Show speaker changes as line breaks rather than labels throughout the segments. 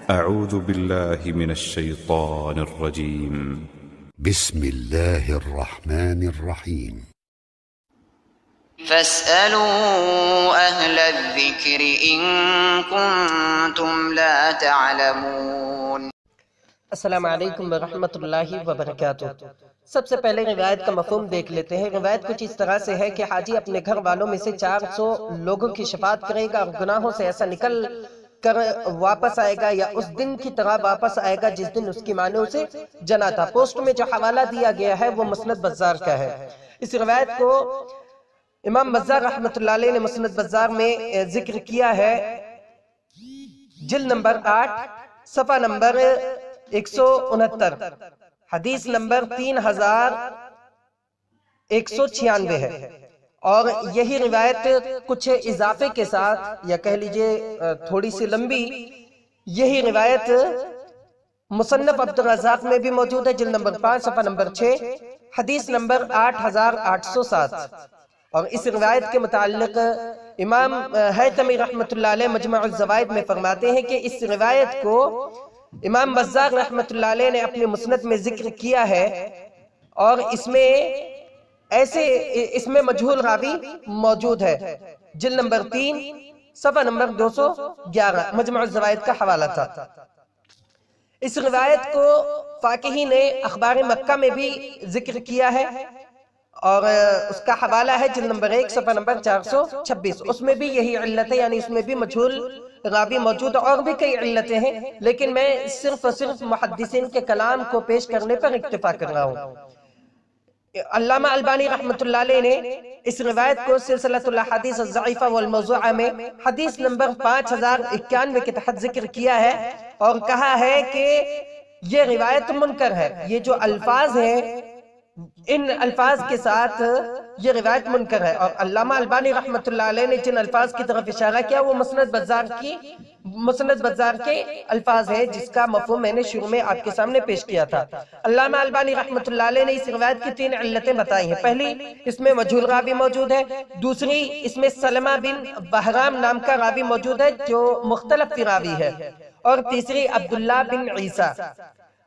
أعوذ بالله من الشيطان الرجيم.
بسم الله الرحمن الرحيم.
فاسألوا أهل الذكر إن كنتم لا تعلمون.
السلام علیکم ورحمۃ اللہ وبرکاتہ۔ سب سے پہلے روایت کا مفہوم دیکھ لیتے ہیں۔ روایت کچھ اس طرح سے ہے کہ حاجی اپنے گھر والوں میں سے 400 لوگوں کی شفاعت کرے گا اور گناہوں سے ایسا نکل کر واپس آئے گا یا اس دن کی طرح واپس آئے گا جس دن اس کی ماں نے اسے جنا تھا۔ پوسٹ میں جو حوالہ دیا گیا ہے وہ مسند بزار کا ہے۔ اس روایت کو امام بزار رحمۃ اللہ علیہ نے مسند بزار میں ذکر کیا ہے، جلد نمبر 8 صفحہ نمبر 169، حدیث نمبر 3196 ہے، اور یہی روایت کچھ اضافے کے ساتھ یا کہہ لیجئے تھوڑی سی لمبی یہی روایت مصنف عبدالرزاق میں بھی موجود ہے، جلد نمبر 5 صفحہ نمبر 6، حدیث نمبر 8807۔ اور اس روایت کے متعلق امام حیثمی رحمۃ اللہ علیہ مجمع الزوائد میں فرماتے ہیں کہ اس روایت کو امام بزار رحمۃ اللہ علیہ نے اپنے مسند میں ذکر کیا ہے، اور اس میں مجہول راوی موجود ہے، جلد نمبر 3 صفحہ نمبر 211، مجمع الزوائد کا حوالہ تھا۔ اس روایت کو فاقہی نے اخبار مکہ میں بھی ذکر کیا ہے، اور اس کا حوالہ ہے جلد نمبر 1 صفحہ نمبر 426۔ اس میں بھی یہی علت ہے، یعنی اس میں بھی مجہول راوی موجود، اور بھی کئی علتیں ہیں، لیکن میں صرف محدثین کے کلام کو پیش کرنے پر اکتفا کر رہا ہوں۔ علامہ البانی رحمۃ اللہ علیہ نے اس روایت کو سلسلۃ الاحادیث الضعیفہ والموضوعہ میں حدیث نمبر 5091 کے تحت ذکر کیا ہے، اور کہا ہے کہ یہ روایت منکر ہے۔ یہ جو الفاظ ہیں ان الفاظ کے ساتھ یہ روایت منکر ہے، اور علامہ البانی رحمۃ اللہ علیہ نے جن الفاظ کی طرف اشارہ کیا وہ مسند بزار کے الفاظ ہیں، جس کا مفہوم میں نے شروع میں آپ کے سامنے پیش کیا تھا۔ علامہ البانی رحمۃ اللہ علیہ نے اس روایت کی 3 علتیں بتائی ہیں۔ پہلی، اس میں مجہول راوی موجود ہے۔ دوسری، اس میں سلمہ بن بہرام نام کا راوی موجود ہے جو مختلف راوی ہے۔ اور تیسری، عبداللہ بن عیسیٰ۔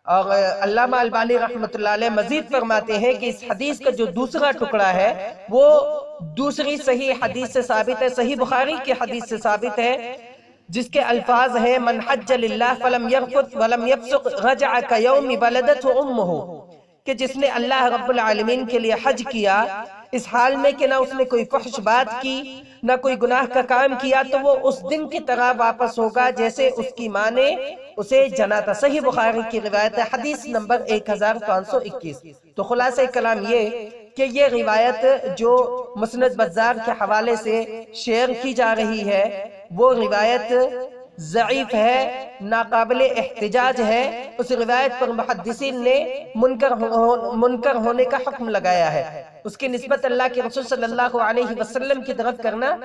اور علامہ البانی رحمۃ اللہ علیہ مزید فرماتے ہیں کہ اس حدیث کا جو دوسرا ٹکڑا ہے وہ دوسری صحیح حدیث سے ثابت ہے، صحیح بخاری کی حدیث سے ثابت ہے، جس کے الفاظ ہیں من حج للہ فلم یرفث ولم یفسق رجع کیوم ولدته امہ، کہ جس نے اللہ رب العالمین کے لیے حج کیا اس حال میں کہ نہ اس نے کوئی فحش بات کی نہ کوئی گناہ کا کام کیا، تو وہ اس دن کی طرح واپس ہوگا جیسے اس کی ماں نے اسے جنا تھا۔ صحیح بخاری کی روایت ہے، حدیث نمبر 1521۔ تو خلاصہ کلام یہ کہ یہ روایت جو مسند بزار کے حوالے سے شیئر کی جا رہی ہے وہ روایت ضعیف ہے، ناقابل احتجاج ہے۔ اس روایت پر محدثین نے منکر ہونے کا حکم لگایا ہے۔ اس کی نسبت اللہ کے رسول صلی اللہ علیہ وسلم کی طرف کرنا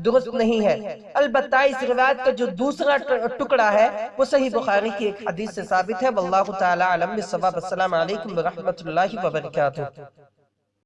درست نہیں ہے۔ البتہ اس روایت کا جو دوسرا ٹکڑا ہے وہ صحیح بخاری کی ایک حدیث سے ثابت ہے۔ واللہ تعالی اعلم بالصواب۔ السلام علیکم ورحمۃ اللہ وبرکاتہ۔